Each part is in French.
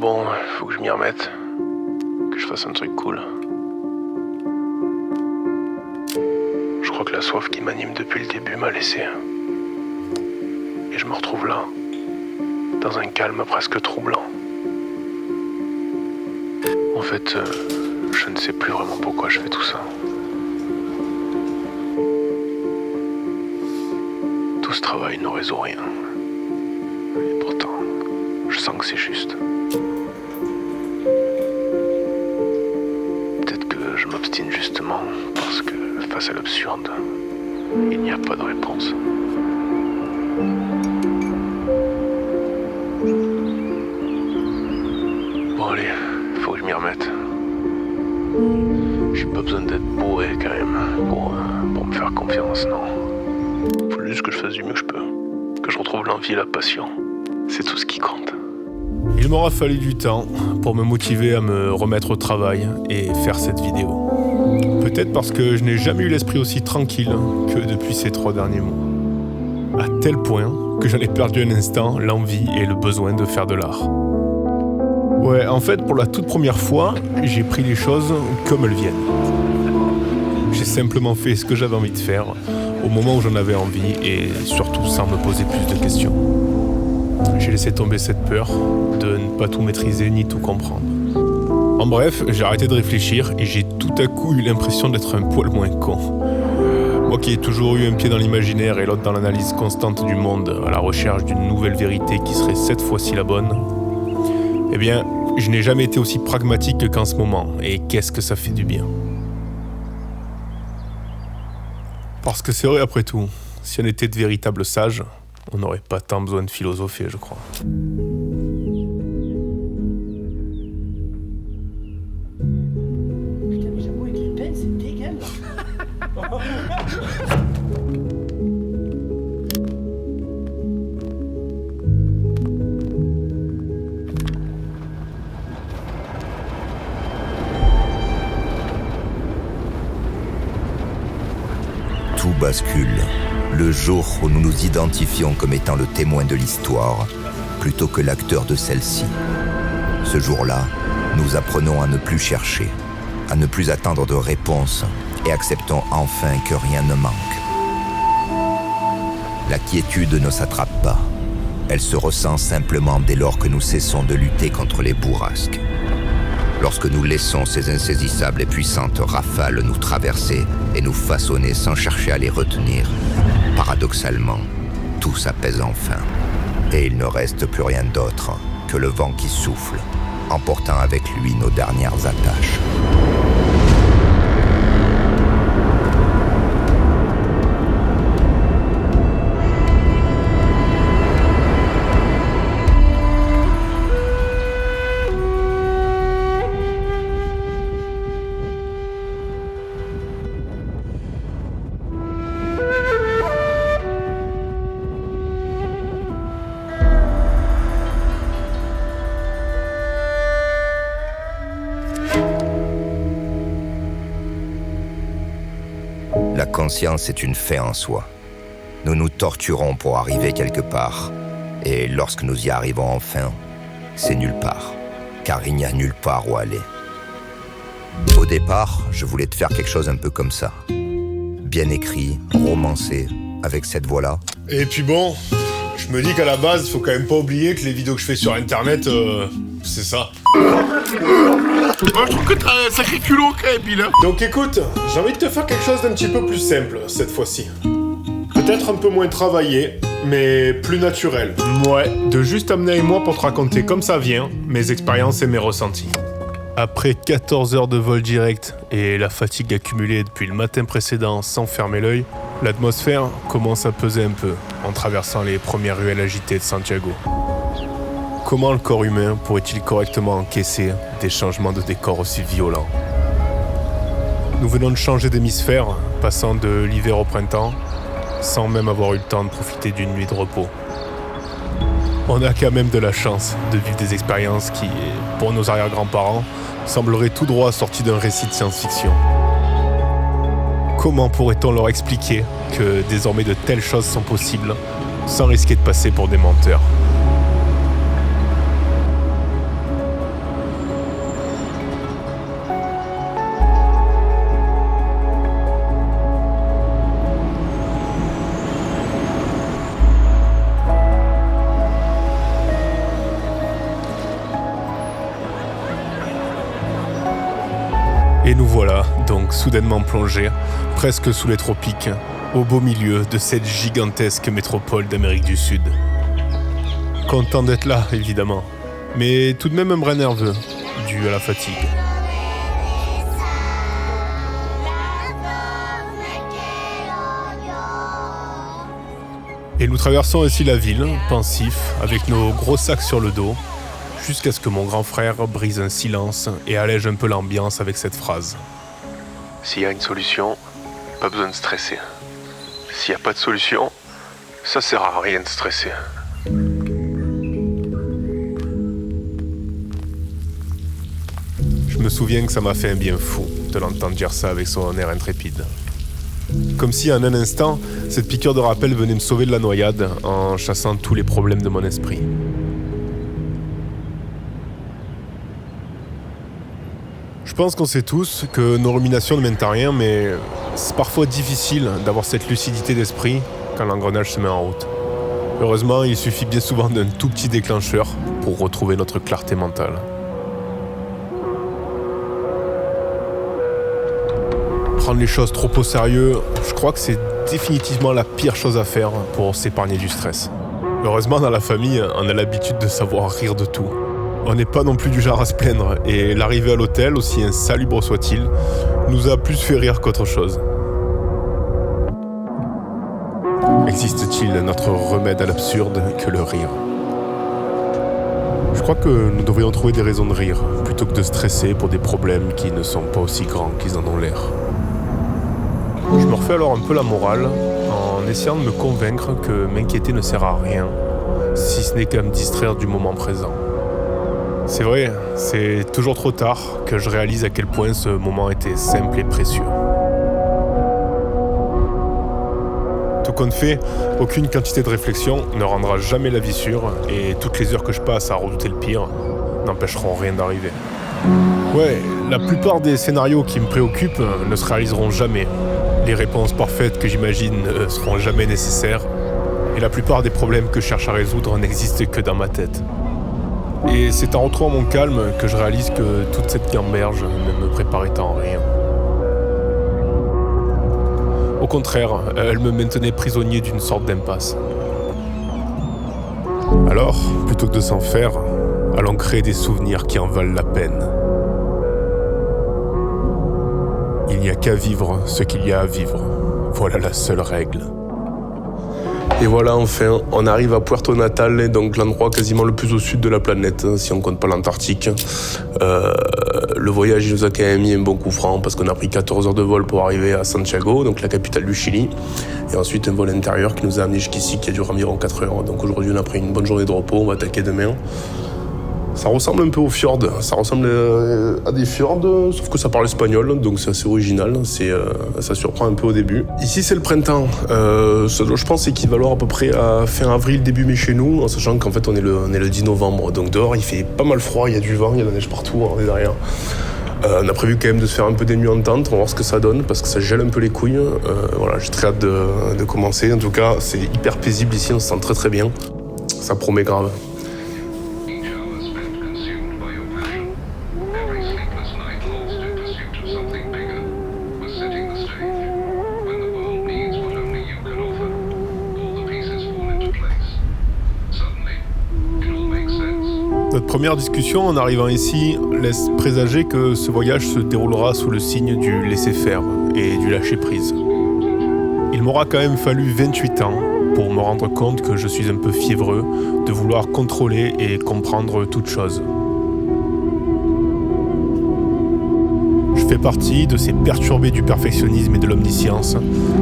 Bon, faut que je m'y remette. Que je fasse un truc cool. Je crois que la soif qui m'anime depuis le début m'a laissé. Et je me retrouve là, dans un calme presque troublant. En fait, je ne sais plus vraiment pourquoi je fais tout ça. Tout ce travail ne résout rien. Et pourtant, je sens que c'est juste. Peut-être que je m'obstine justement parce que face à l'absurde, il n'y a pas de réponse. Bon allez, faut que je m'y remette. J'ai pas besoin d'être bourré quand même pour me faire confiance, non. Faut juste que je fasse du mieux que je peux. Que je retrouve l'envie et la passion. C'est tout ce qui compte. Il m'aura fallu du temps pour me motiver à me remettre au travail et faire cette vidéo. Peut-être parce que je n'ai jamais eu l'esprit aussi tranquille que depuis ces 3 derniers mois. À tel point que j'en ai perdu un instant l'envie et le besoin de faire de l'art. Ouais, en fait, pour la toute première fois, j'ai pris les choses comme elles viennent. J'ai simplement fait ce que j'avais envie de faire, au moment où j'en avais envie, et surtout sans me poser plus de questions. J'ai laissé tomber cette peur de ne pas tout maîtriser ni tout comprendre. En bref, j'ai arrêté de réfléchir et j'ai tout à coup eu l'impression d'être un poil moins con. Moi qui ai toujours eu un pied dans l'imaginaire et l'autre dans l'analyse constante du monde, à la recherche d'une nouvelle vérité qui serait cette fois-ci la bonne, eh bien, je n'ai jamais été aussi pragmatique qu'en ce moment, et qu'est-ce que ça fait du bien. Parce que c'est vrai après tout, si on était de véritables sages, on n'aurait pas tant besoin de philosopher, je crois. Putain, mais j'avoue, avec les peines, c'est dégueulasse. Tout bascule. Le jour où nous nous identifions comme étant le témoin de l'histoire, plutôt que l'acteur de celle-ci. Ce jour-là, nous apprenons à ne plus chercher, à ne plus attendre de réponse, et acceptons enfin que rien ne manque. La quiétude ne s'attrape pas. Elle se ressent simplement dès lors que nous cessons de lutter contre les bourrasques. Lorsque nous laissons ces insaisissables et puissantes rafales nous traverser et nous façonner sans chercher à les retenir, paradoxalement, tout s'apaise enfin. Et il ne reste plus rien d'autre que le vent qui souffle, emportant avec lui nos dernières attaches. La conscience est une fin en soi. Nous nous torturons pour arriver quelque part. Et lorsque nous y arrivons enfin, c'est nulle part. Car il n'y a nulle part où aller. Au départ, je voulais te faire quelque chose un peu comme ça. Bien écrit, romancé, avec cette voix-là. Et puis bon, je me dis qu'à la base, il faut quand même pas oublier que les vidéos que je fais sur internet, c'est ça. Moi, je trouve que t'as un sacré culot quand même, Bill. Donc écoute, j'ai envie de te faire quelque chose d'un petit peu plus simple, cette fois-ci. Peut-être un peu moins travaillé, mais plus naturel. Ouais, de juste amener avec moi pour te raconter comme ça vient, mes expériences et mes ressentis. Après 14 heures de vol direct et la fatigue accumulée depuis le matin précédent sans fermer l'œil, l'atmosphère commence à peser un peu en traversant les premières ruelles agitées de Santiago. Comment le corps humain pourrait-il correctement encaisser des changements de décor aussi violents ? Nous venons de changer d'hémisphère, passant de l'hiver au printemps, sans même avoir eu le temps de profiter d'une nuit de repos. On a quand même de la chance de vivre des expériences qui, pour nos arrière-grands-parents, sembleraient tout droit sorties d'un récit de science-fiction. Comment pourrait-on leur expliquer que désormais de telles choses sont possibles, sans risquer de passer pour des menteurs ? soudainement plongé, presque sous les tropiques, au beau milieu de cette gigantesque métropole d'Amérique du Sud. Content d'être là, évidemment, mais tout de même un brin nerveux, dû à la fatigue. Et nous traversons ainsi la ville, pensifs, avec nos gros sacs sur le dos, jusqu'à ce que mon grand frère brise un silence et allège un peu l'ambiance avec cette phrase. S'il y a une solution, pas besoin de stresser. S'il n'y a pas de solution, ça sert à rien de stresser. Je me souviens que ça m'a fait un bien fou de l'entendre dire ça avec son air intrépide. Comme si en un instant, cette piqûre de rappel venait me sauver de la noyade en chassant tous les problèmes de mon esprit. Je pense qu'on sait tous que nos ruminations ne mènent à rien, mais c'est parfois difficile d'avoir cette lucidité d'esprit quand l'engrenage se met en route. Heureusement, il suffit bien souvent d'un tout petit déclencheur pour retrouver notre clarté mentale. Prendre les choses trop au sérieux, je crois que c'est définitivement la pire chose à faire pour s'épargner du stress. Heureusement, dans la famille, on a l'habitude de savoir rire de tout. On n'est pas non plus du genre à se plaindre, et l'arrivée à l'hôtel, aussi insalubre soit-il, nous a plus fait rire qu'autre chose. Existe-t-il un autre remède à l'absurde que le rire ? Je crois que nous devrions trouver des raisons de rire, plutôt que de stresser pour des problèmes qui ne sont pas aussi grands qu'ils en ont l'air. Je me refais alors un peu la morale en essayant de me convaincre que m'inquiéter ne sert à rien, si ce n'est qu'à me distraire du moment présent. C'est vrai, c'est toujours trop tard que je réalise à quel point ce moment était simple et précieux. Tout compte fait, aucune quantité de réflexion ne rendra jamais la vie sûre et toutes les heures que je passe à redouter le pire n'empêcheront rien d'arriver. Ouais, la plupart des scénarios qui me préoccupent ne se réaliseront jamais. Les réponses parfaites que j'imagine ne seront jamais nécessaires. Et la plupart des problèmes que je cherche à résoudre n'existent que dans ma tête. Et c'est en retrouvant mon calme que je réalise que toute cette gamberge ne me préparait en rien. Au contraire, elle me maintenait prisonnier d'une sorte d'impasse. Alors, plutôt que de s'en faire, allons créer des souvenirs qui en valent la peine. Il n'y a qu'à vivre ce qu'il y a à vivre. Voilà la seule règle. Et voilà, enfin, on arrive à Puerto Natal, donc l'endroit quasiment le plus au sud de la planète, si on compte pas l'Antarctique. Le voyage, il nous a quand même mis un bon coup franc, parce qu'on a pris 14 heures de vol pour arriver à Santiago, donc la capitale du Chili. Et ensuite, un vol intérieur qui nous a amené jusqu'ici, qui a duré environ 4 heures. Donc aujourd'hui, on a pris une bonne journée de repos, on va attaquer demain. Ça ressemble un peu aux fjords, ça ressemble à des fjords, sauf que ça parle espagnol, donc c'est assez original, ça surprend un peu au début. Ici c'est le printemps, je pense équivalent à peu près à fin avril, début mai chez nous, en sachant qu'en fait on est le 10 novembre, donc dehors il fait pas mal froid, il y a du vent, il y a de la neige partout, on est derrière. On a prévu quand même de se faire un peu des nuits en tente, on va voir ce que ça donne, parce que ça gèle un peu les couilles. Voilà, j'ai très hâte de commencer, en tout cas c'est hyper paisible ici, on se sent très très bien, ça promet grave. Notre première discussion en arrivant ici laisse présager que ce voyage se déroulera sous le signe du laisser-faire et du lâcher-prise. Il m'aura quand même fallu 28 ans pour me rendre compte que je suis un peu fiévreux de vouloir contrôler et comprendre toute chose. Je fais partie de ces perturbés du perfectionnisme et de l'omniscience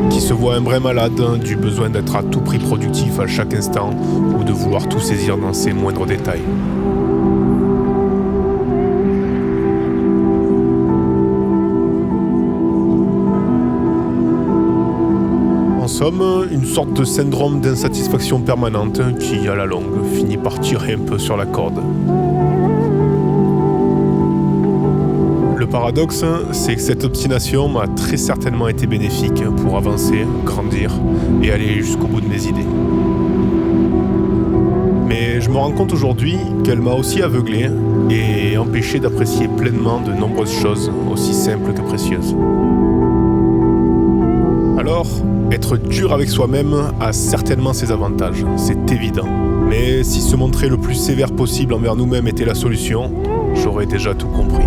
qui se voient un brin malade du besoin d'être à tout prix productif à chaque instant ou de vouloir tout saisir dans ses moindres détails. En somme, une sorte de syndrome d'insatisfaction permanente qui, à la longue, finit par tirer un peu sur la corde. Le paradoxe, c'est que cette obstination m'a très certainement été bénéfique pour avancer, grandir et aller jusqu'au bout de mes idées. Mais je me rends compte aujourd'hui qu'elle m'a aussi aveuglé et empêché d'apprécier pleinement de nombreuses choses aussi simples que précieuses. Alors, être dur avec soi-même a certainement ses avantages, c'est évident. Mais si se montrer le plus sévère possible envers nous-mêmes était la solution, j'aurais déjà tout compris.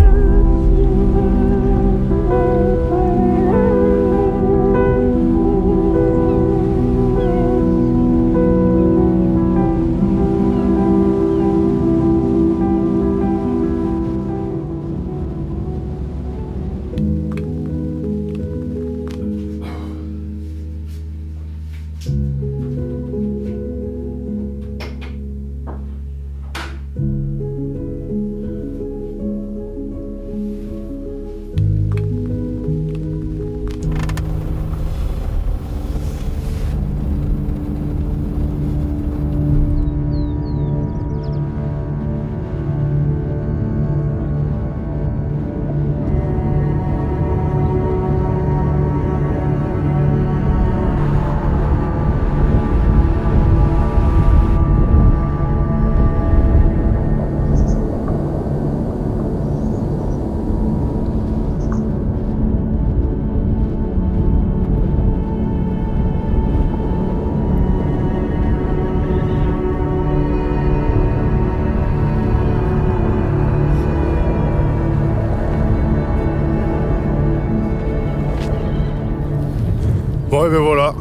Bon, et ben voilà.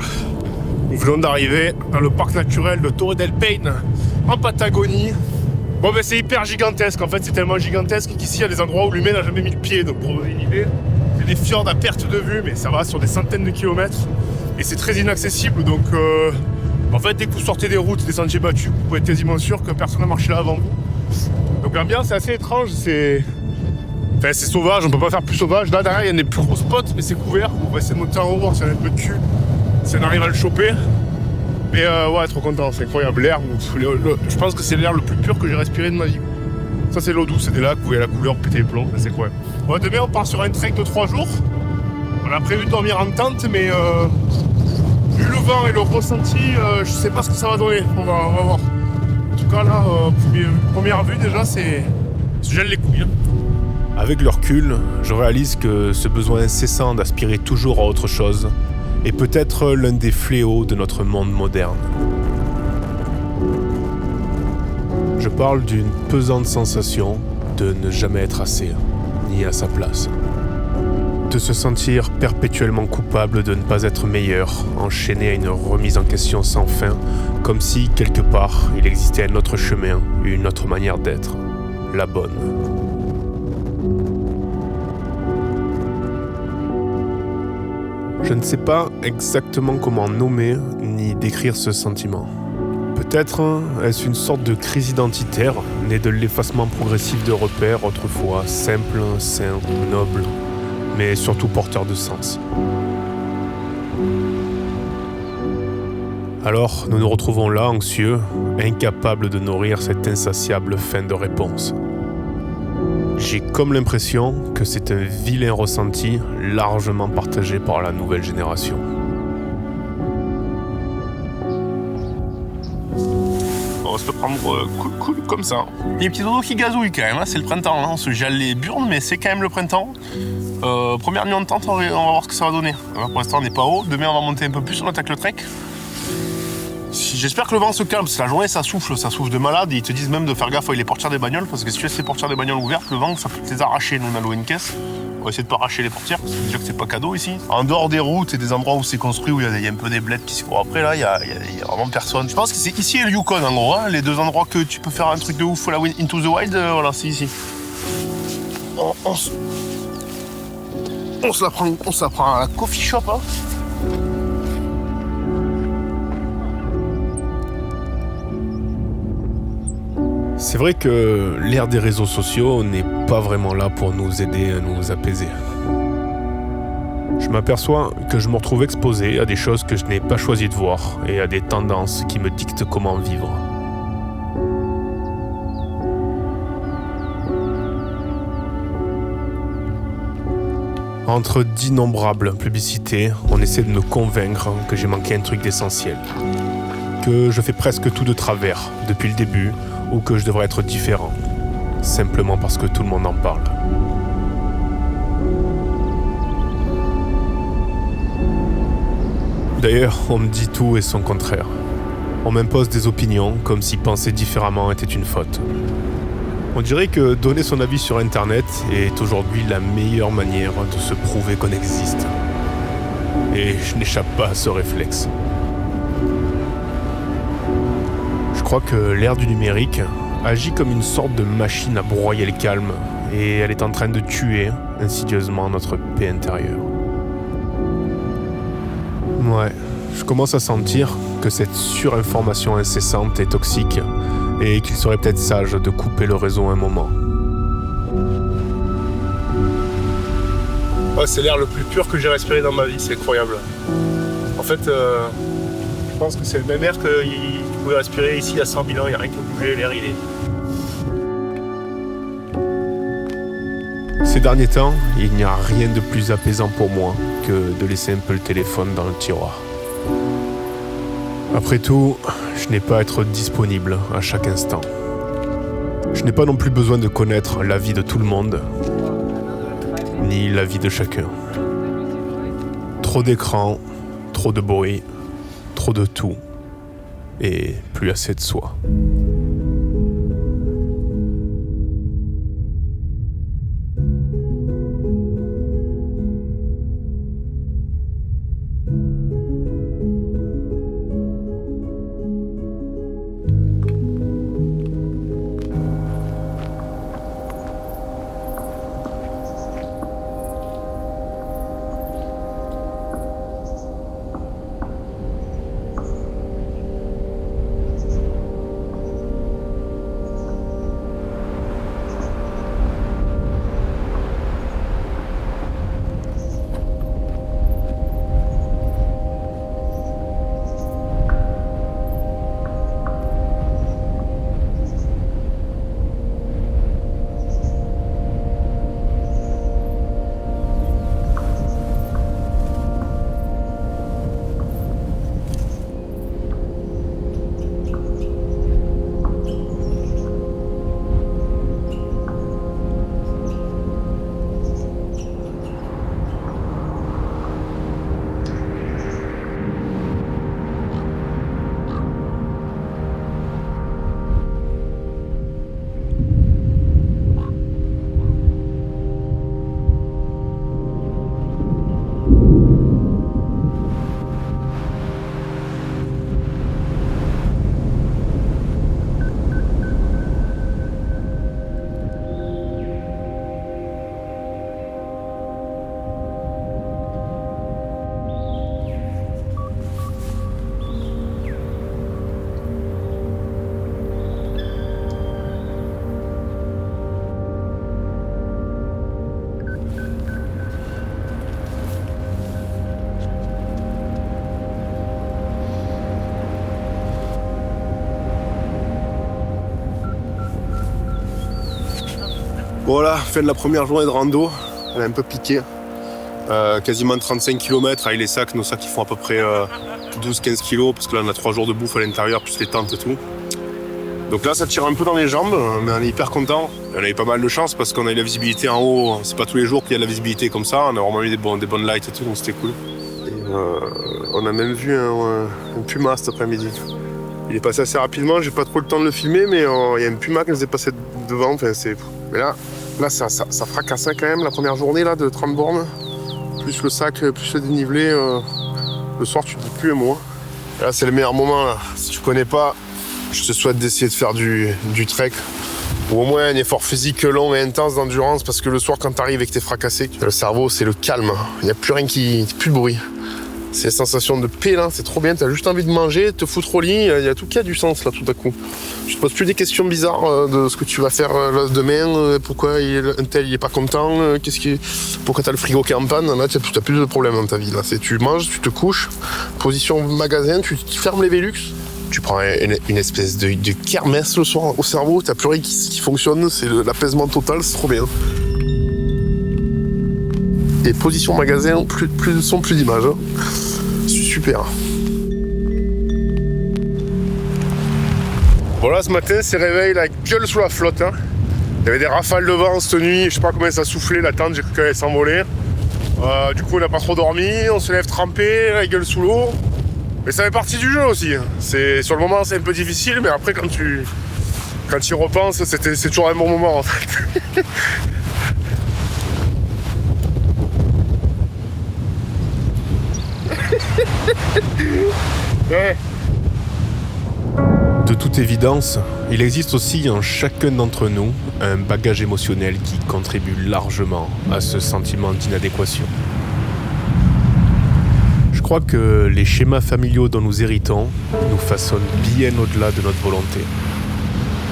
Nous venons d'arriver dans le parc naturel de Torre del Paine, en Patagonie. Bon, ben c'est hyper gigantesque. En fait, c'est tellement gigantesque qu'ici, il y a des endroits où l'humain n'a jamais mis le pied. Donc, pour vous donner une idée, c'est des fjords à perte de vue, mais ça va sur des centaines de kilomètres. Et c'est très inaccessible. Donc, en fait, dès que vous sortez des routes, des sentiers battus, vous pouvez être quasiment sûr que personne n'a marché là avant vous. Donc, l'ambiance est assez étrange. C'est sauvage, on peut pas faire plus sauvage. Là derrière il y a des plus gros spots, mais c'est couvert. On va essayer de monter en haut, voir si on a un peu de cul, si on arrive à le choper. Mais ouais, trop content, c'est incroyable. L'air, je pense que c'est l'air le plus pur que j'ai respiré de ma vie. Ça c'est l'eau douce, c'est des lacs où il y a la couleur pété les plombs, c'est incroyable. Bon, demain on part sur un trek de 3 jours. On a prévu de dormir en tente, mais vu le vent et le ressenti, je sais pas ce que ça va donner. On va voir. En tout cas là, première vue déjà, c'est gèle les couilles. Avec le recul, je réalise que ce besoin incessant d'aspirer toujours à autre chose est peut-être l'un des fléaux de notre monde moderne. Je parle d'une pesante sensation de ne jamais être assez, ni à sa place. De se sentir perpétuellement coupable de ne pas être meilleur, enchaîné à une remise en question sans fin, comme si, quelque part, il existait un autre chemin, une autre manière d'être, la bonne. Je ne sais pas exactement comment nommer ni décrire ce sentiment. Peut-être est-ce une sorte de crise identitaire, née de l'effacement progressif de repères autrefois simples, sains, nobles, mais surtout porteurs de sens. Alors, nous nous retrouvons là, anxieux, incapables de nourrir cette insatiable faim de réponse. J'ai comme l'impression que c'est un vilain ressenti largement partagé par la nouvelle génération. On va se le prendre cool comme ça. Il y a un petit dodo qui gazouille quand même, hein. C'est le printemps, hein. On se gèle les burnes, mais c'est quand même le printemps. Première nuit en tente, on va voir ce que ça va donner. Alors pour l'instant on n'est pas haut, demain on va monter un peu plus, on attaque le trek. J'espère que le vent se calme, parce que la journée ça souffle de malade. Ils te disent même de faire gaffe avec les portières des bagnoles, parce que si tu laisses les portières des bagnoles ouvertes, le vent ça peut te les arracher. Nous on a loué une caisse, on va essayer de pas arracher les portières, parce que déjà que c'est pas cadeau ici. En dehors des routes et des endroits où c'est construit, où il y a un peu des bleds qui se font après, là il y a vraiment personne. Je pense que c'est ici et le Yukon en gros, hein, les deux endroits que tu peux faire un truc de ouf, la Into the Wild, voilà c'est ici. On se la prend à la coffee shop, hein. C'est vrai que l'ère des réseaux sociaux n'est pas vraiment là pour nous aider à nous apaiser. Je m'aperçois que je me retrouve exposé à des choses que je n'ai pas choisi de voir et à des tendances qui me dictent comment vivre. Entre d'innombrables publicités, on essaie de me convaincre que j'ai manqué un truc d'essentiel. Que je fais presque tout de travers depuis le début, ou que je devrais être différent, simplement parce que tout le monde en parle. D'ailleurs, on me dit tout et son contraire. On m'impose des opinions comme si penser différemment était une faute. On dirait que donner son avis sur Internet est aujourd'hui la meilleure manière de se prouver qu'on existe. Et je n'échappe pas à ce réflexe. Je crois que l'ère du numérique agit comme une sorte de machine à broyer le calme et elle est en train de tuer insidieusement notre paix intérieure. Ouais, je commence à sentir que cette surinformation incessante est toxique et qu'il serait peut-être sage de couper le réseau un moment. Ouais, c'est l'air le plus pur que j'ai respiré dans ma vie, c'est incroyable. En fait, je pense que c'est le même air qu'il pouvait respirer ici il y a 100 000 ans, il n'y a rien qui a bougé, l'air il est... Ces derniers temps, il n'y a rien de plus apaisant pour moi que de laisser un peu le téléphone dans le tiroir. Après tout, je n'ai pas à être disponible à chaque instant. Je n'ai pas non plus besoin de connaître la vie de tout le monde, ni la vie de chacun. Trop d'écrans, trop de bruit, trop de tout, et plus assez de soi. Voilà, fin de la première journée de rando, elle a un peu piqué. Quasiment 35 km avec les sacs, nos sacs ils font à peu près 12-15 kg parce que là on a 3 jours de bouffe à l'intérieur plus les tentes et tout. Donc là ça tire un peu dans les jambes, mais on est hyper content. On a eu pas mal de chance parce qu'on a eu la visibilité en haut, c'est pas tous les jours qu'il y a de la visibilité comme ça, on a vraiment eu des bonnes lights et tout, donc c'était cool. Et, on a même vu un puma cet après-midi. Il est passé assez rapidement, j'ai pas trop le temps de le filmer, mais il y a un puma qui nous est passé devant, enfin c'est... Mais là ça fracassait quand même la première journée là, de 30 bornes. Plus le sac, plus le dénivelé, le soir tu ne dis plus un mot. Et là c'est le meilleur moment là. Si tu connais pas, je te souhaite d'essayer de faire du trek. Ou au moins un effort physique long et intense d'endurance, parce que le soir quand tu arrives et que tu es fracassé, le cerveau c'est le calme. Il n'y a plus rien plus de bruit. C'est une sensation de paix là, c'est trop bien, t'as juste envie de manger, te foutre au lit, il y a tout qui a du sens là tout à coup. Tu te poses plus des questions bizarres de ce que tu vas faire demain, pourquoi un tel il est pas content, pourquoi t'as le frigo qui est en panne, là t'as plus de problèmes dans ta vie là. Tu manges, tu te couches, position magasin, tu fermes les Velux, tu prends une espèce de kermesse le soir au cerveau, t'as plus rien qui fonctionne, c'est l'apaisement total, c'est trop bien. Et position magasin, plus de son, plus d'image. Hein. Super. Voilà, ce matin, c'est réveil, la gueule sous la flotte. Hein. Il y avait des rafales de vent cette nuit, je sais pas comment ça soufflait, la tente, j'ai cru qu'elle allait s'envoler. Du coup, on n'a pas trop dormi, on se lève trempé, la gueule sous l'eau. Mais ça fait partie du jeu aussi. Sur le moment, c'est un peu difficile, mais après, quand tu y repenses, c'est toujours un bon moment, en fait. Ouais. De toute évidence, il existe aussi en chacun d'entre nous un bagage émotionnel qui contribue largement à ce sentiment d'inadéquation. Je crois que les schémas familiaux dont nous héritons nous façonnent bien au-delà de notre volonté.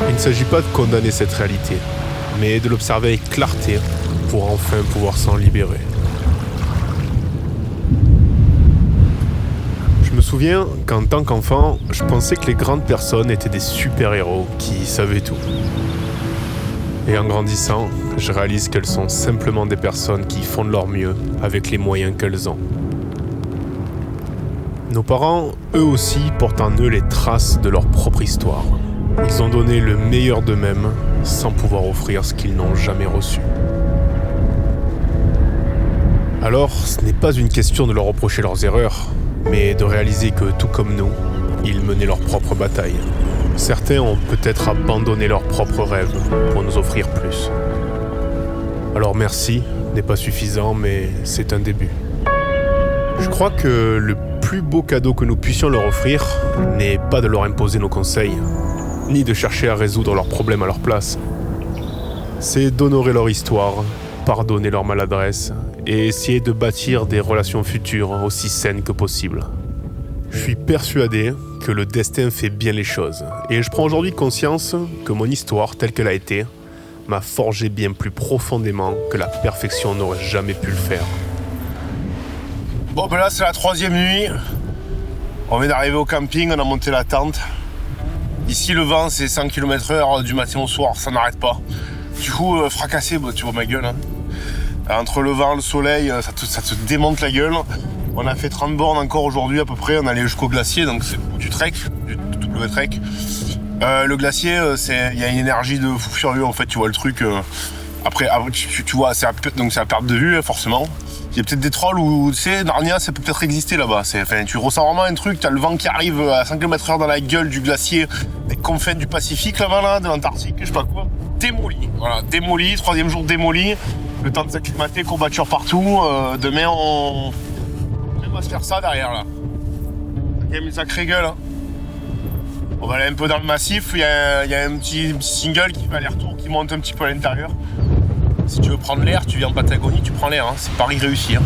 Il ne s'agit pas de condamner cette réalité, mais de l'observer avec clarté pour enfin pouvoir s'en libérer. Je me souviens qu'en tant qu'enfant, je pensais que les grandes personnes étaient des super-héros qui savaient tout. Et en grandissant, je réalise qu'elles sont simplement des personnes qui font de leur mieux avec les moyens qu'elles ont. Nos parents, eux aussi, portent en eux les traces de leur propre histoire. Ils ont donné le meilleur d'eux-mêmes sans pouvoir offrir ce qu'ils n'ont jamais reçu. Alors, ce n'est pas une question de leur reprocher leurs erreurs, mais de réaliser que, tout comme nous, ils menaient leur propre bataille. Certains ont peut-être abandonné leurs propres rêves pour nous offrir plus. Alors merci n'est pas suffisant, mais c'est un début. Je crois que le plus beau cadeau que nous puissions leur offrir n'est pas de leur imposer nos conseils, ni de chercher à résoudre leurs problèmes à leur place. C'est d'honorer leur histoire, pardonner leur maladresse et essayer de bâtir des relations futures aussi saines que possible. Je suis persuadé que le destin fait bien les choses et je prends aujourd'hui conscience que mon histoire telle qu'elle a été m'a forgé bien plus profondément que la perfection n'aurait jamais pu le faire. Bon, ben là, c'est la 3e nuit. On vient d'arriver au camping, on a monté la tente. Ici, le vent, c'est 100 km/h du matin au soir, ça n'arrête pas. Du coup, fracassé, bah, tu vois ma gueule. Hein. Entre le vent, le soleil, ça te démonte la gueule. On a fait 30 bornes encore aujourd'hui à peu près. On est allé jusqu'au glacier, donc c'est du trek, du W-trek. Le glacier, il y a une énergie de fou furieux, en fait, tu vois le truc. Après, tu vois, donc c'est à perte de vue, forcément. Il y a peut-être des trolls où, tu sais, Narnia, ça peut peut-être exister là-bas. Tu ressens vraiment un truc, t'as le vent qui arrive à 5 km/h dans la gueule du glacier, des confins du Pacifique là-bas, là, de l'Antarctique, je sais pas quoi. Démoli, voilà, démoli, 3e jour démoli. Le temps de s'acclimater, courbature partout. Demain, on va se faire ça derrière, là. C'est quand même une sacrée gueule, hein. On va aller un peu dans le massif, il y a un petit single qui fait aller-retour, qui monte un petit peu à l'intérieur. Si tu veux prendre l'air, tu viens en Patagonie, tu prends l'air, hein. C'est Paris réussi. Hein.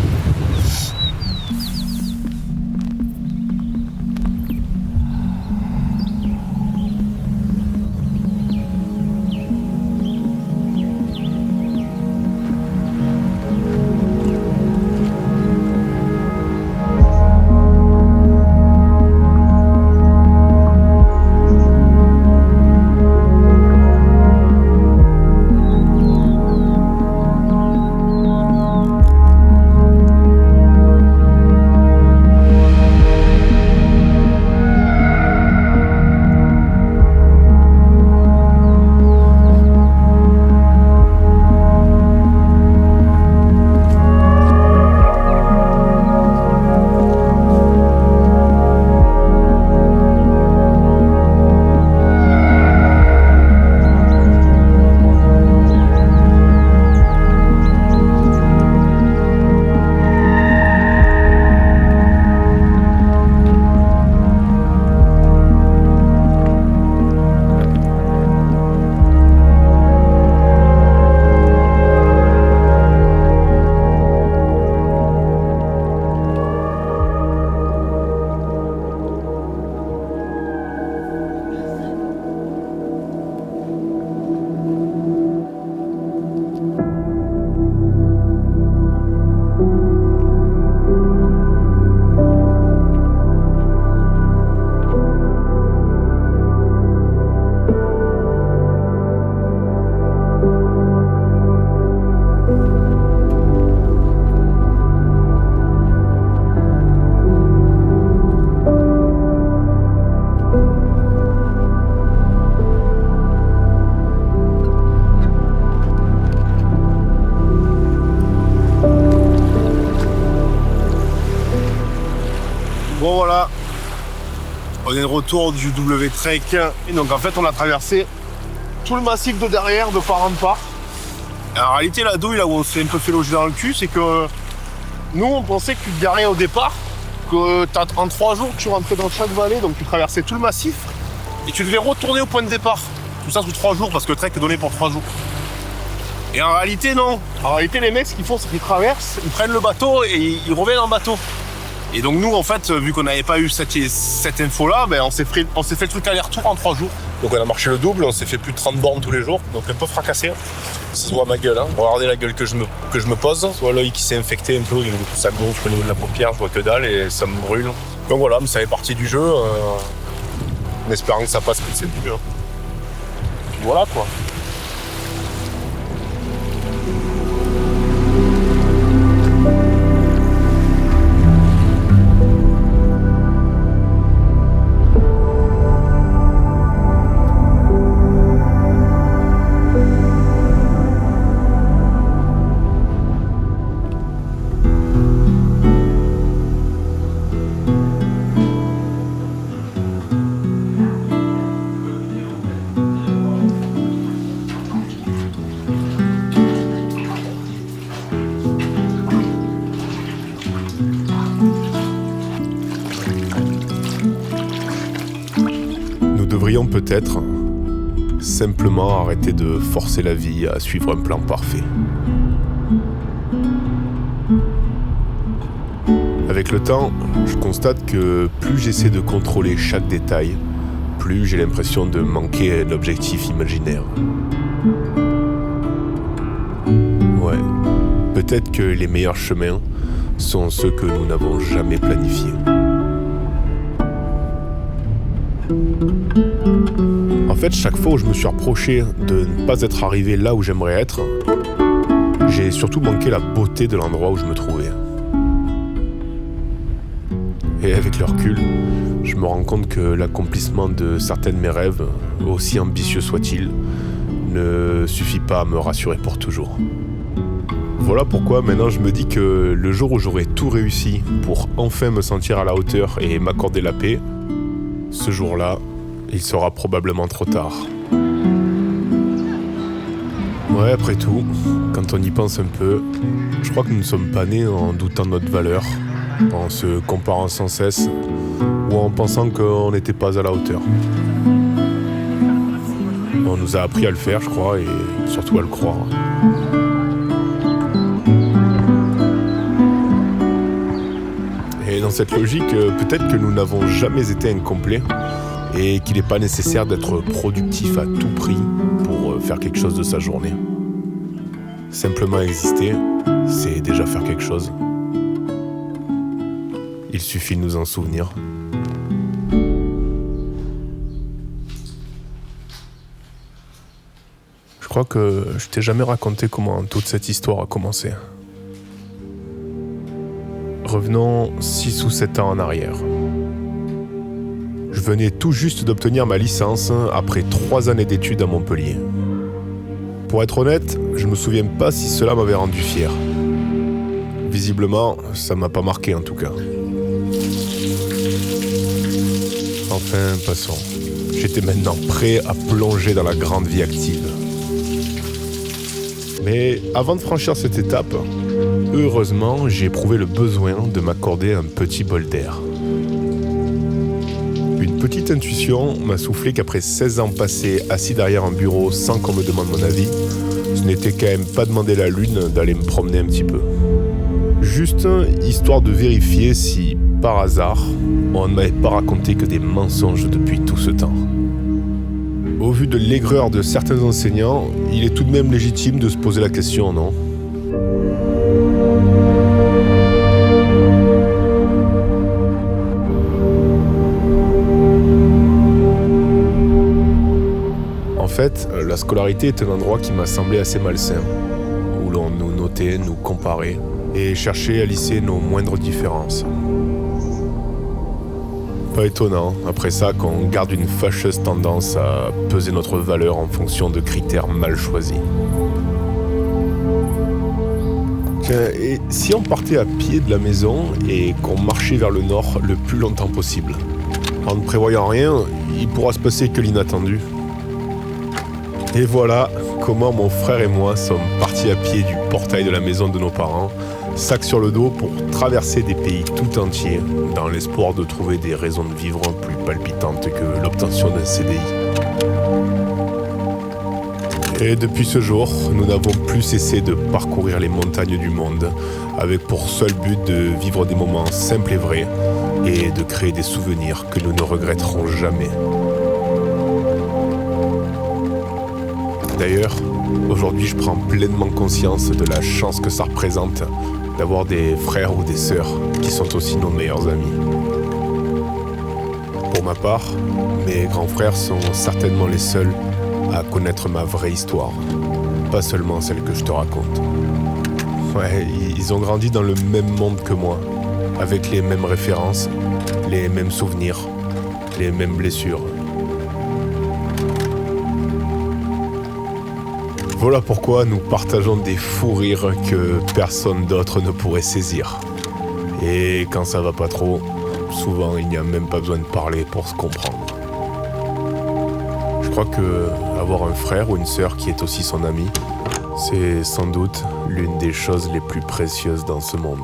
On est de retour du W-Trek. Et donc en fait, on a traversé tout le massif de derrière, de part en part. Et en réalité, la douille, là où on s'est un peu fait loger dans le cul, c'est que nous, on pensait que tu te garais au départ, que en 3 jours, tu rentrais dans chaque vallée, donc tu traversais tout le massif, et tu devais retourner au point de départ. Tout ça sous 3 jours, parce que le trek est donné pour 3 jours. Et en réalité, non. En réalité, les mecs, ce qu'ils font, c'est qu'ils traversent, ils prennent le bateau et ils reviennent en bateau. Et donc nous, en fait, vu qu'on n'avait pas eu cette info-là, ben, on s'est fait le truc aller-retour en 3 jours. Donc on a marché le double, on s'est fait plus de 30 bornes tous les jours, donc un peu fracassé. Ça se voit ma gueule, hein. Regardez la gueule que je me pose. Je vois l'œil qui s'est infecté un peu, ça gonfle au niveau de la paupière, je vois que dalle et ça me brûle. Donc voilà, mais ça fait partie du jeu, en espérant que ça passe comme c'est début. Hein. Puis voilà quoi. Peut-être simplement arrêter de forcer la vie à suivre un plan parfait. Avec le temps, je constate que plus j'essaie de contrôler chaque détail, plus j'ai l'impression de manquer un objectif imaginaire. Ouais, peut-être que les meilleurs chemins sont ceux que nous n'avons jamais planifiés. En fait, chaque fois où je me suis reproché de ne pas être arrivé là où j'aimerais être, j'ai surtout manqué la beauté de l'endroit où je me trouvais. Et avec le recul, je me rends compte que l'accomplissement de certains de mes rêves, aussi ambitieux soient-ils, ne suffit pas à me rassurer pour toujours. Voilà pourquoi maintenant je me dis que le jour où j'aurai tout réussi pour enfin me sentir à la hauteur et m'accorder la paix, ce jour-là, il sera probablement trop tard. Ouais, après tout, quand on y pense un peu, je crois que nous ne sommes pas nés en doutant de notre valeur, en se comparant sans cesse, ou en pensant qu'on n'était pas à la hauteur. On nous a appris à le faire, je crois, et surtout à le croire. Et dans cette logique, peut-être que nous n'avons jamais été incomplets, et qu'il n'est pas nécessaire d'être productif à tout prix pour faire quelque chose de sa journée. Simplement exister, c'est déjà faire quelque chose. Il suffit de nous en souvenir. Je crois que je t'ai jamais raconté comment toute cette histoire a commencé. Revenons 6 ou 7 ans en arrière. Je venais tout juste d'obtenir ma licence après 3 années d'études à Montpellier. Pour être honnête, je me souviens pas si cela m'avait rendu fier. Visiblement, ça m'a pas marqué en tout cas. Enfin, passons. J'étais maintenant prêt à plonger dans la grande vie active. Mais avant de franchir cette étape, heureusement, j'ai éprouvé le besoin de m'accorder un petit bol d'air. Une petite intuition m'a soufflé qu'après 16 ans passés assis derrière un bureau sans qu'on me demande mon avis, ce n'était quand même pas demander la lune d'aller me promener un petit peu. Juste histoire de vérifier si, par hasard, on ne m'avait pas raconté que des mensonges depuis tout ce temps. Au vu de l'aigreur de certains enseignants, il est tout de même légitime de se poser la question, non ? En fait, la scolarité est un endroit qui m'a semblé assez malsain, où l'on nous notait, nous comparait, et cherchait à lisser nos moindres différences. Pas étonnant, après ça, qu'on garde une fâcheuse tendance à peser notre valeur en fonction de critères mal choisis. Et si on partait à pied de la maison et qu'on marchait vers le nord le plus longtemps possible ? En ne prévoyant rien, il pourra se passer que l'inattendu. Et voilà comment mon frère et moi sommes partis à pied du portail de la maison de nos parents, sac sur le dos pour traverser des pays tout entiers, dans l'espoir de trouver des raisons de vivre plus palpitantes que l'obtention d'un CDI. Et depuis ce jour, nous n'avons plus cessé de parcourir les montagnes du monde, avec pour seul but de vivre des moments simples et vrais, et de créer des souvenirs que nous ne regretterons jamais. D'ailleurs, aujourd'hui, je prends pleinement conscience de la chance que ça représente d'avoir des frères ou des sœurs qui sont aussi nos meilleurs amis. Pour ma part, mes grands frères sont certainement les seuls à connaître ma vraie histoire, pas seulement celle que je te raconte. Ouais, ils ont grandi dans le même monde que moi, avec les mêmes références, les mêmes souvenirs, les mêmes blessures. Voilà pourquoi nous partageons des fous rires que personne d'autre ne pourrait saisir. Et quand ça va pas trop, souvent il n'y a même pas besoin de parler pour se comprendre. Je crois que avoir un frère ou une sœur qui est aussi son ami, c'est sans doute l'une des choses les plus précieuses dans ce monde.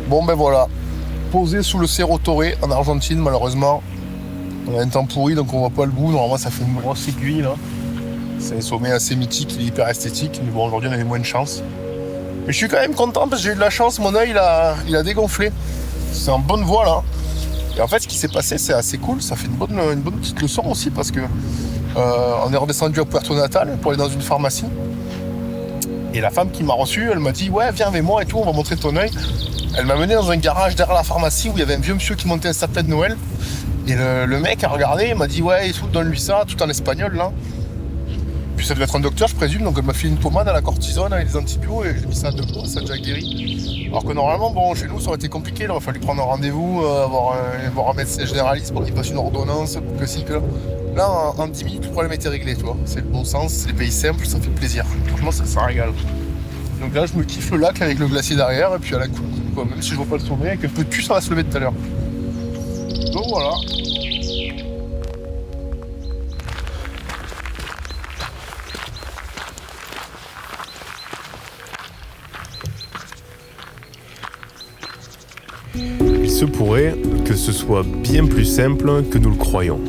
Bon ben voilà, posé sous le Cerro Torre en Argentine malheureusement. On a un temps pourri donc on voit pas le bout, normalement ça fait une grosse aiguille là. C'est un sommet assez mythique, il est hyper esthétique, mais bon aujourd'hui on avait moins de chance. Mais je suis quand même content parce que j'ai eu de la chance, mon œil il a dégonflé. C'est en bonne voie là. Et en fait ce qui s'est passé c'est assez cool, ça fait une bonne petite leçon aussi parce que on est redescendu à Puerto Natal pour aller dans une pharmacie. Et la femme qui m'a reçu, elle m'a dit ouais viens avec moi et tout, on va montrer ton œil. Elle m'a mené dans un garage derrière la pharmacie où il y avait un vieux monsieur qui montait un sapin de Noël. Et le mec a regardé, il m'a dit ouais, donne-lui ça, tout en espagnol là. Puis ça devait être un docteur, je présume, donc elle m'a fait une pommade à la cortisone avec des antibiotiques et j'ai mis ça à 2 pots, ça a déjà guéri. Alors que normalement, bon, chez nous ça aurait été compliqué, il aurait fallu prendre un rendez-vous, voir un médecin généraliste pour qu'il passe une ordonnance, pour que si que. Là, en 10 minutes, le problème était réglé, tu vois. C'est le bon sens, c'est les pays simples, ça fait plaisir. Franchement, ça régale. Donc là, je me kiffe le lac avec le glacier derrière, et puis à la cool, quoi. Même si je vois pas le sommet, avec un peu de cul, ça va se lever tout à l'heure. Donc voilà. Il se pourrait que ce soit bien plus simple que nous le croyons.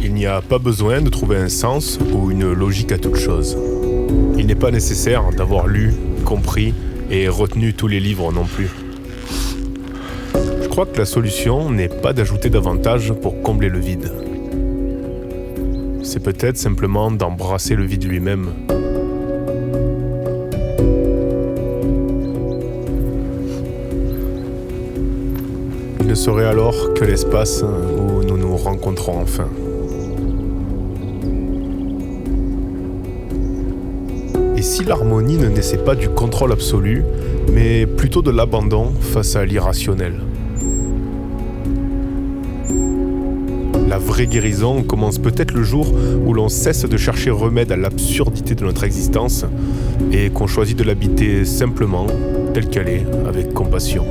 Il n'y a pas besoin de trouver un sens ou une logique à toute chose. Il n'est pas nécessaire d'avoir lu, compris et retenu tous les livres non plus. Je crois que la solution n'est pas d'ajouter davantage pour combler le vide. C'est peut-être simplement d'embrasser le vide lui-même. Il ne serait alors que l'espace où nous nous rencontrons enfin. Et si l'harmonie ne naissait pas du contrôle absolu, mais plutôt de l'abandon face à l'irrationnel? La vraie guérison commence peut-être le jour où l'on cesse de chercher remède à l'absurdité de notre existence et qu'on choisit de l'habiter simplement, telle qu'elle est, avec compassion.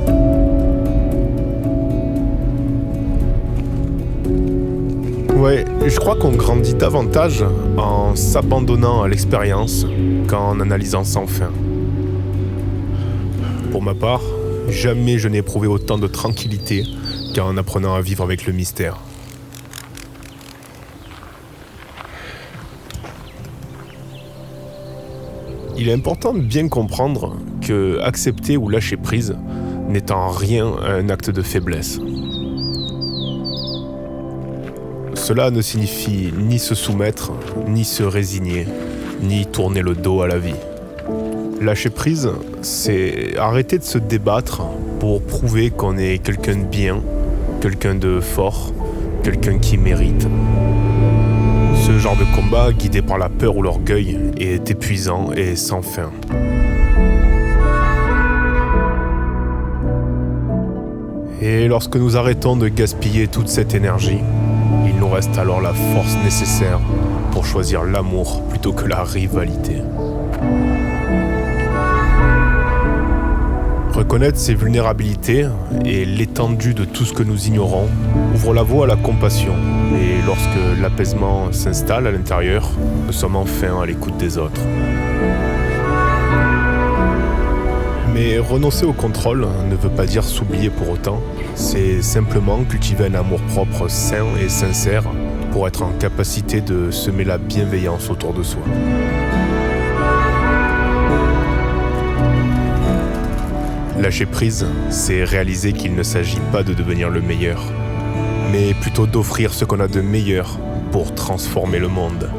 Ouais, je crois qu'on grandit davantage en s'abandonnant à l'expérience qu'en analysant sans fin. Pour ma part, jamais je n'ai éprouvé autant de tranquillité qu'en apprenant à vivre avec le mystère. Il est important de bien comprendre que accepter ou lâcher prise n'est en rien un acte de faiblesse. Cela ne signifie ni se soumettre, ni se résigner, ni tourner le dos à la vie. Lâcher prise, c'est arrêter de se débattre pour prouver qu'on est quelqu'un de bien, quelqu'un de fort, quelqu'un qui mérite. Ce genre de combat, guidé par la peur ou l'orgueil, est épuisant et sans fin. Et lorsque nous arrêtons de gaspiller toute cette énergie, il nous reste alors la force nécessaire pour choisir l'amour plutôt que la rivalité. Reconnaître ses vulnérabilités et l'étendue de tout ce que nous ignorons ouvre la voie à la compassion. Et lorsque l'apaisement s'installe à l'intérieur, nous sommes enfin à l'écoute des autres. Mais renoncer au contrôle ne veut pas dire s'oublier pour autant. C'est simplement cultiver un amour-propre sain et sincère pour être en capacité de semer la bienveillance autour de soi. Lâcher prise, c'est réaliser qu'il ne s'agit pas de devenir le meilleur, mais plutôt d'offrir ce qu'on a de meilleur pour transformer le monde.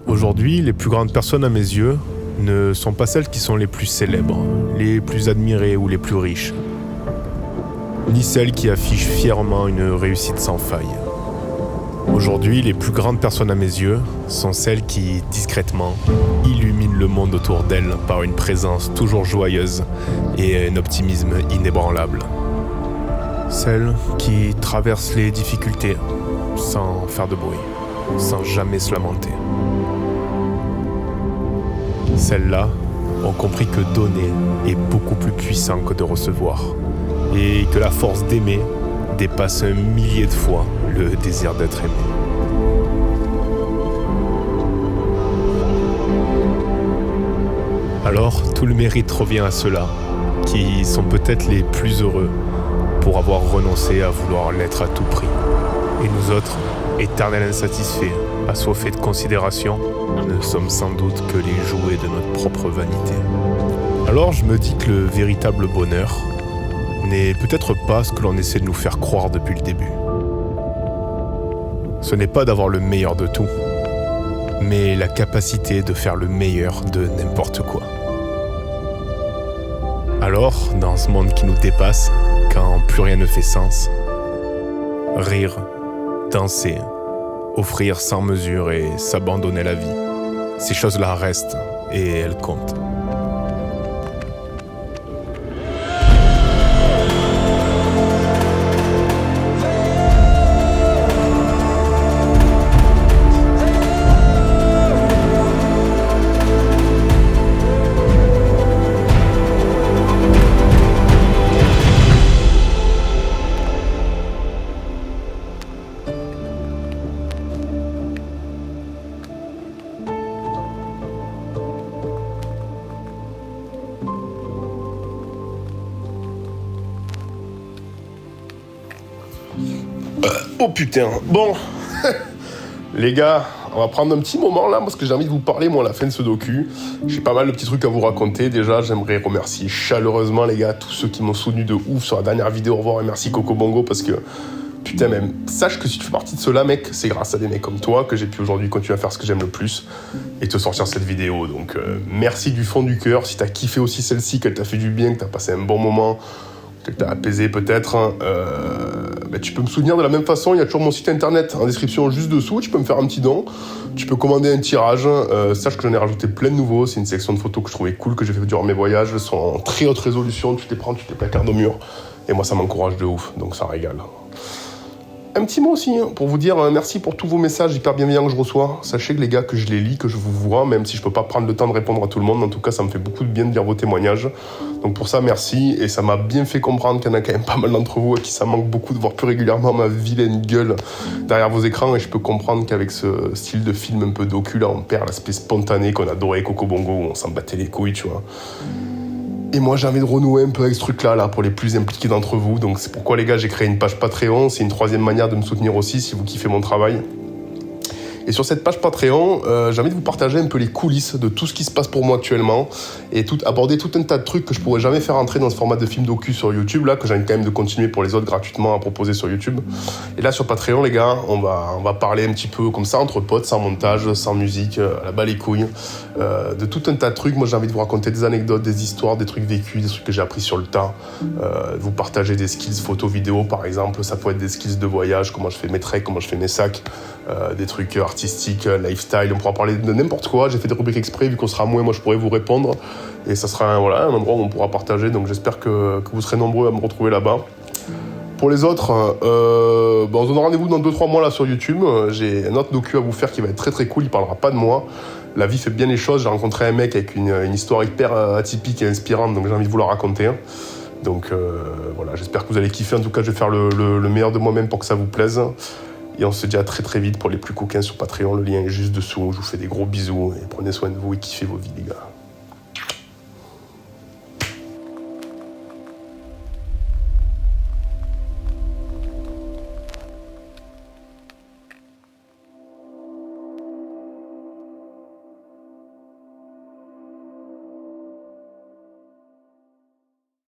Aujourd'hui, les plus grandes personnes à mes yeux ne sont pas celles qui sont les plus célèbres, les plus admirées ou les plus riches, ni celles qui affichent fièrement une réussite sans faille. Aujourd'hui, les plus grandes personnes à mes yeux sont celles qui, discrètement, illuminent le monde autour d'elles par une présence toujours joyeuse et un optimisme inébranlable. Celles qui traversent les difficultés sans faire de bruit, sans jamais se lamenter. Celles-là ont compris que donner est beaucoup plus puissant que de recevoir et que la force d'aimer dépasse 1 millier de fois le désir d'être aimé. Alors, tout le mérite revient à ceux-là, qui sont peut-être les plus heureux pour avoir renoncé à vouloir l'être à tout prix. Et nous autres, éternels insatisfaits, assoiffés de considération, ne sommes sans doute que les jouets de notre propre vanité. Alors je me dis que le véritable bonheur n'est peut-être pas ce que l'on essaie de nous faire croire depuis le début. Ce n'est pas d'avoir le meilleur de tout, mais la capacité de faire le meilleur de n'importe quoi. Alors, dans ce monde qui nous dépasse, quand plus rien ne fait sens, rire, danser, offrir sans mesure et s'abandonner à la vie, ces choses-là restent et elles comptent. Oh putain, bon, les gars, on va prendre un petit moment là, parce que j'ai envie de vous parler, moi, à la fin de ce docu. J'ai pas mal de petits trucs à vous raconter. Déjà, j'aimerais remercier chaleureusement, les gars, tous ceux qui m'ont soutenu de ouf sur la dernière vidéo. Au revoir et merci Coco Bongo, parce que, putain, même, sache que si tu fais partie de ceux-là, mec, c'est grâce à des mecs comme toi que j'ai pu aujourd'hui continuer à faire ce que j'aime le plus et te sortir cette vidéo. Donc, merci du fond du cœur. Si t'as kiffé aussi celle-ci, qu'elle t'a fait du bien, que t'as passé un bon moment, que t'as apaisé peut-être, tu peux me soutenir de la même façon. Il y a toujours mon site internet en description juste dessous. Tu peux me faire un petit don. Tu peux commander un tirage. Sache que j'en ai rajouté plein de nouveaux. C'est une section de photos que je trouvais cool, que j'ai fait durant mes voyages. Elles sont en très haute résolution. Tu les prends, tu les placardes au mur. Et moi, ça m'encourage de ouf. Donc ça régale. Un petit mot aussi, pour vous dire merci pour tous vos messages hyper bienveillants que je reçois. Sachez que les gars, que je les lis, que je vous vois, même si je peux pas prendre le temps de répondre à tout le monde. En tout cas, ça me fait beaucoup de bien de lire vos témoignages. Donc pour ça, merci. Et ça m'a bien fait comprendre qu'il y en a quand même pas mal d'entre vous à qui ça manque beaucoup de voir plus régulièrement ma vilaine gueule derrière vos écrans. Et je peux comprendre qu'avec ce style de film un peu docu, là, on perd l'aspect spontané qu'on adorait Coco Bongo, où on s'en battait les couilles, tu vois. Et moi, j'ai envie de renouer un peu avec ce truc-là, pour les plus impliqués d'entre vous. Donc c'est pourquoi, les gars, j'ai créé une page Patreon. C'est une troisième manière de me soutenir aussi, si vous kiffez mon travail. Et sur cette page Patreon, j'ai envie de vous partager un peu les coulisses de tout ce qui se passe pour moi actuellement et aborder tout un tas de trucs que je pourrais jamais faire entrer dans ce format de film docu sur YouTube, là, que j'ai envie quand même de continuer pour les autres gratuitement à proposer sur YouTube. Et là, sur Patreon, les gars, on va parler un petit peu comme ça, entre potes, sans montage, sans musique, à la bas les couilles, de tout un tas de trucs. Moi, j'ai envie de vous raconter des anecdotes, des histoires, des trucs vécus, des trucs que j'ai appris sur le tas, vous partager des skills photo, vidéo, par exemple. Ça peut être des skills de voyage, comment je fais mes treks, comment je fais mes sacs, des trucs artistique, lifestyle, on pourra parler de n'importe quoi. J'ai fait des rubriques exprès, vu qu'on sera moins, moi je pourrais vous répondre. Et ça sera un endroit où on pourra partager. Donc j'espère que vous serez nombreux à me retrouver là-bas. Pour les autres, on se donne rendez-vous dans 2-3 mois là sur YouTube. J'ai un autre docu à vous faire qui va être très très cool, il parlera pas de moi. La vie fait bien les choses, j'ai rencontré un mec avec une histoire hyper atypique et inspirante, donc j'ai envie de vous la raconter. Donc voilà, j'espère que vous allez kiffer. En tout cas, je vais faire le meilleur de moi-même pour que ça vous plaise. Et on se dit à très très vite pour les plus coquins sur Patreon. Le lien est juste dessous. Je vous fais des gros bisous et prenez soin de vous et kiffez vos vies, les gars.